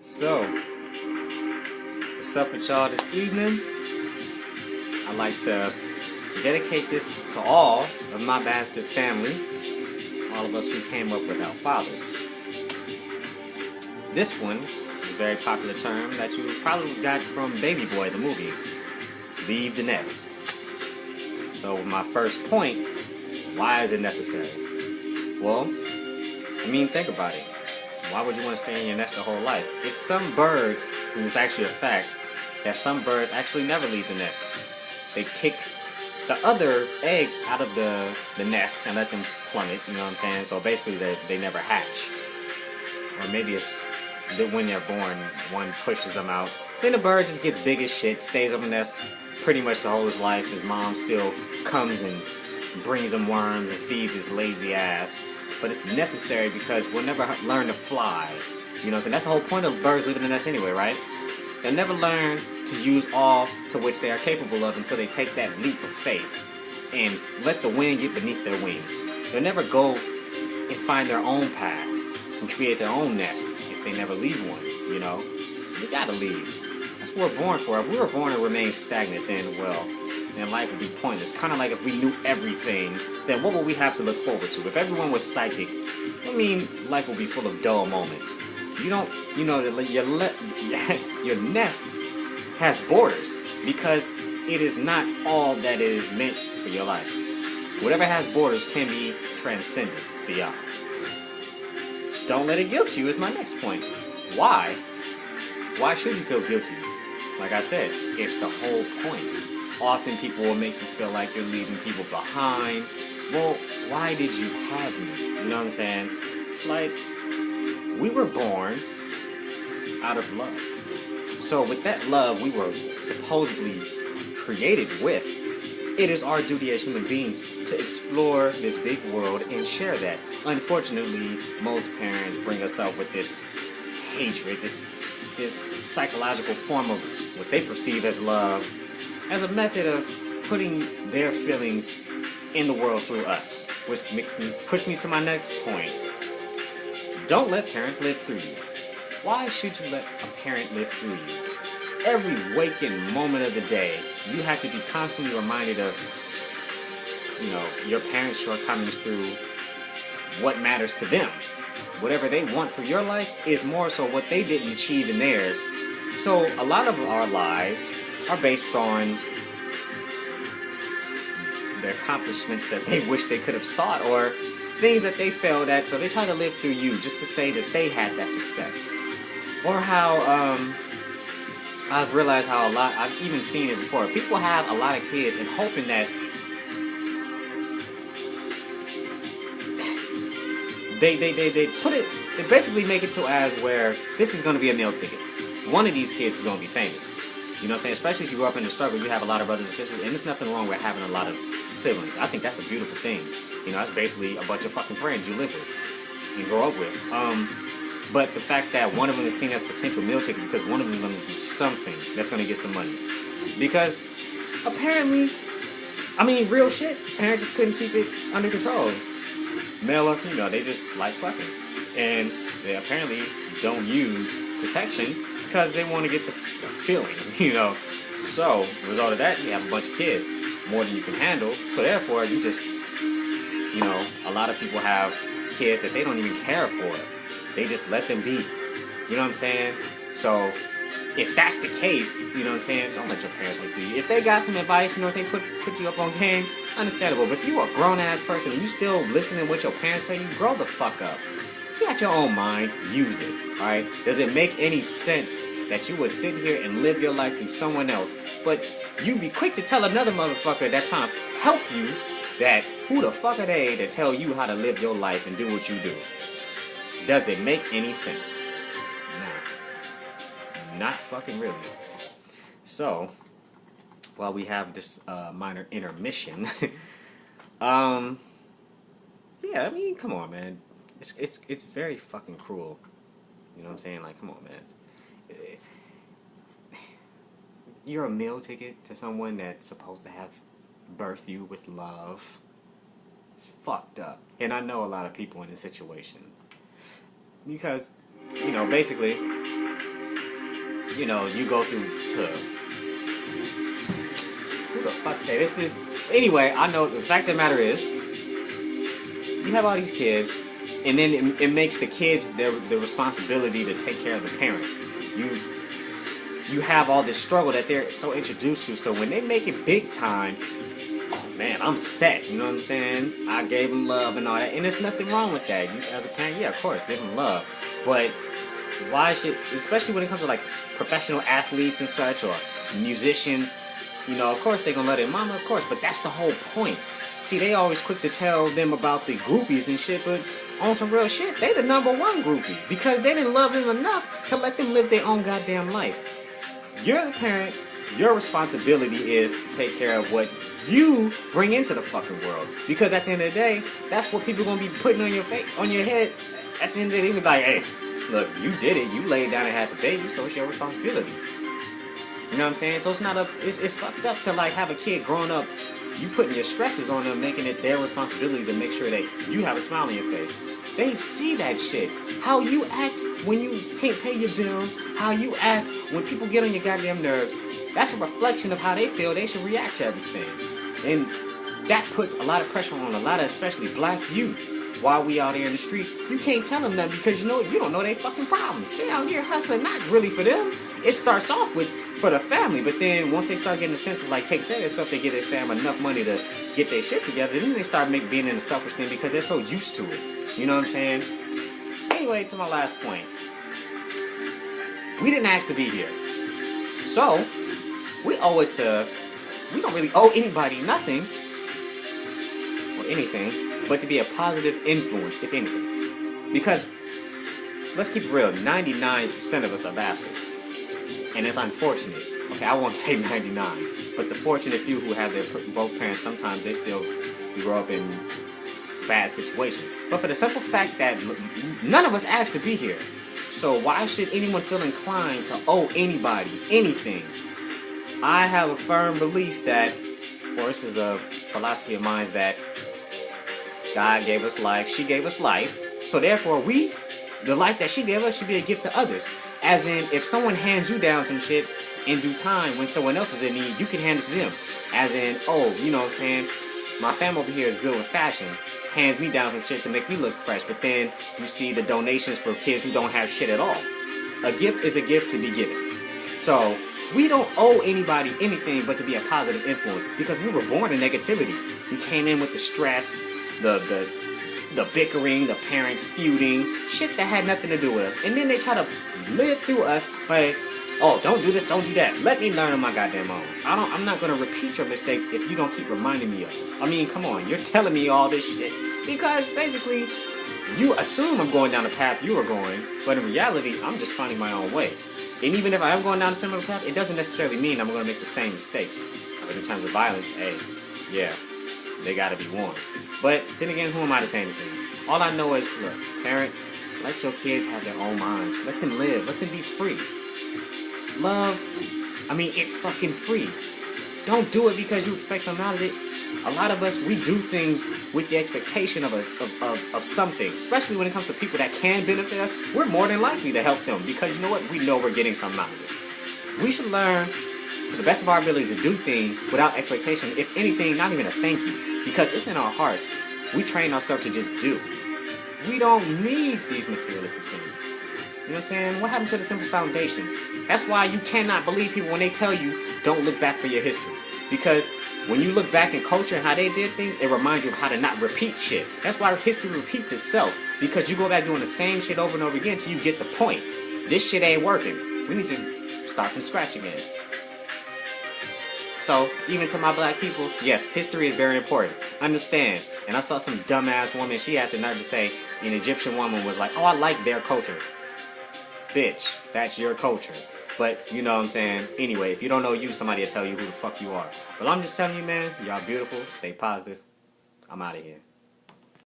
So, what's up with y'all this evening? I'd like to dedicate this to all of my bastard family, all of us who came up without fathers. This one is a very popular term that you probably got from Baby Boy, the movie. Leave the nest. So my first point, why is it necessary? Well, think about it. Why would you want to stay in your nest the whole life? It's some birds, and it's actually a fact, that some birds actually never leave the nest. They kick the other eggs out of the nest and let them plummet, you know what I'm saying? So basically they never hatch. Or maybe it's that when they're born, one pushes them out. Then the bird just gets big as shit, stays on the nest pretty much the whole of his life. His mom still comes and brings him worms and feeds his lazy ass. But it's necessary because we'll never learn to fly. You know what I'm saying? That's the whole point of birds living in the nest anyway, right? They'll never learn to use all to which they are capable of until they take that leap of faith and let the wind get beneath their wings. They'll never go and find their own path and create their own nest if they never leave one, you know? You gotta leave. That's what we're born for. If we were born to remain stagnant, then life would be pointless. Kind of like if we knew everything, then what would we have to look forward to? If everyone was psychic, life would be full of dull moments. Your nest has borders because it is not all that it is meant for your life. Whatever has borders can be transcended beyond. Don't let it guilt you is my next point. Why? Why should you feel guilty? Like I said, it's the whole point. Often people will make you feel like you're leaving people behind. Well, why did you have me? You know what I'm saying? It's like, we were born out of love. So with that love we were supposedly created with, it is our duty as human beings to explore this big world and share that. Unfortunately, most parents bring us up with this hatred, this psychological form of what they perceive as love, as a method of putting their feelings in the world through us, which push me to my next point. Don't let parents live through you. Why should you let a parent live through you? Every waking moment of the day, you have to be constantly reminded of, your parents' shortcomings through what matters to them. Whatever they want for your life is more so what they didn't achieve in theirs. So a lot of our lives are based on the accomplishments that they wish they could have sought or things that they failed at, so they try to live through you just to say that they had that success. Or how I've realized how I've even seen it before. People have a lot of kids and hoping that they basically make it to as where this is going to be a meal ticket. One of these kids is going to be famous. You know what I'm saying? Especially if you grew up in the struggle, you have a lot of brothers and sisters, and there's nothing wrong with having a lot of siblings. I think that's a beautiful thing. That's basically a bunch of fucking friends you live with and grow up with. But the fact that one of them is seen as a potential meal ticket because one of them is going to do something that's going to get some money. Because apparently, real shit, parents just couldn't keep it under control. Male or female, they just like fucking. And they apparently don't use protection because they want to get the feeling, So, the result of that, you have a bunch of kids, more than you can handle. So therefore, you just, a lot of people have kids that they don't even care for. They just let them be. You know what I'm saying? So, if that's the case, don't let your parents live through you. If they got some advice, if they put you up on game, understandable. But if you a grown-ass person and you still listening to what your parents tell you, grow the fuck up. You got your own mind, use it, alright? Does it make any sense that you would sit here and live your life through someone else, but you be quick to tell another motherfucker that's trying to help you that who the fuck are they to tell you how to live your life and do what you do? Does it make any sense? Nah. Not fucking really. So, while we have this minor intermission, come on, man. It's very fucking cruel. You know what I'm saying? Like, come on, man. You're a meal ticket to someone that's supposed to have birthed you with love. It's fucked up. And I know a lot of people in this situation. Because, basically, you know, you go through to, who the fuck say this? Anyway, I know the fact of the matter is, you have all these kids, and then it makes the kids the responsibility to take care of the parent. You have all this struggle that they're so introduced to. So when they make it big time, oh man, I'm set. You know what I'm saying? I gave them love and all that, and there's nothing wrong with that. You, as a parent, yeah, of course, give them love, but why should, especially when it comes to like professional athletes and such, or musicians, you know, of course they're gonna love their mama, of course, but that's the whole point. See, they always quick to tell them about the groupies and shit, but on some real shit, they the #1 groupie because they didn't love them enough to let them live their own goddamn life. You're the parent. Your responsibility is to take care of what you bring into the fucking world, because at the end of the day, that's what people are gonna be putting on your face, on your head. At the end of the day, they be like, hey, look, you did it. You laid down and had the baby, so it's your responsibility. You know what I'm saying? So it's not it's fucked up to like have a kid growing up, you putting your stresses on them, making it their responsibility to make sure that you have a smile on your face. They see that shit. How you act when you can't pay your bills, how you act when people get on your goddamn nerves, that's a reflection of how they feel they should react to everything. And that puts a lot of pressure on a lot of especially black youth. While we out here in the streets, you can't tell them that because you don't know their fucking problems. They out here hustling, not really for them. It starts off with for the family, but then once they start getting a sense of like taking care of themselves, they get their family enough money to get their shit together, then they start being in a selfish thing because they're so used to it. You know what I'm saying? Anyway, to my last point, we didn't ask to be here, so we owe it to. We don't really owe anybody nothing or anything, but to be a positive influence, if anything. Because, let's keep it real, 99% of us are bastards. And it's unfortunate. Okay, I won't say 99, but the fortunate few who have their both parents, sometimes they still grow up in bad situations. But for the simple fact that none of us asked to be here, so why should anyone feel inclined to owe anybody anything? I have a firm belief that, or this is a philosophy of mine, that God gave us life, she gave us life, so therefore the life that she gave us should be a gift to others. As in, if someone hands you down some shit in due time when someone else is in need, you can hand it to them. As in, oh, you know what I'm saying, my fam over here is good with fashion, hands me down some shit to make me look fresh, but then you see the donations for kids who don't have shit at all. A gift is a gift to be given. So, we don't owe anybody anything but to be a positive influence, because we were born in negativity. We came in with the stress, the bickering, the parents feuding, shit that had nothing to do with us. And then they try to live through us by, oh, don't do this, don't do that. Let me learn on my goddamn own. I'm not gonna repeat your mistakes if you don't keep reminding me of them. I mean, come on, you're telling me all this shit because basically you assume I'm going down the path you are going, but in reality, I'm just finding my own way. And even if I am going down a similar path, it doesn't necessarily mean I'm gonna make the same mistakes. But in terms of violence, hey, yeah, they gotta be warned. But then again, who am I to say anything? All I know is, look, parents, let your kids have their own minds. Let them live. Let them be free. Love, I mean, it's fucking free. Don't do it because you expect something out of it. A lot of us, we do things with the expectation of something. Especially when it comes to people that can benefit us. We're more than likely to help them because, you know what? We know we're getting something out of it. We should learn, to the best of our ability, to do things without expectation. If anything, not even a thank you. Because it's in our hearts. We train ourselves to just do. We don't need these materialistic things. You know what I'm saying? What happened to the simple foundations? That's why you cannot believe people when they tell you, don't look back for your history. Because when you look back in culture and how they did things, it reminds you of how to not repeat shit. That's why history repeats itself. Because you go back doing the same shit over and over again until you get the point. This shit ain't working. We need to start from scratch again. So, even to my black peoples, yes, history is very important. Understand. And I saw some dumbass woman, she had the nerve to say, an Egyptian woman was like, oh, I like their culture. Bitch, that's your culture. But, you know what I'm saying? Anyway, if you don't know you, somebody will tell you who the fuck you are. But I'm just telling you, man, y'all beautiful. Stay positive. I'm out of here.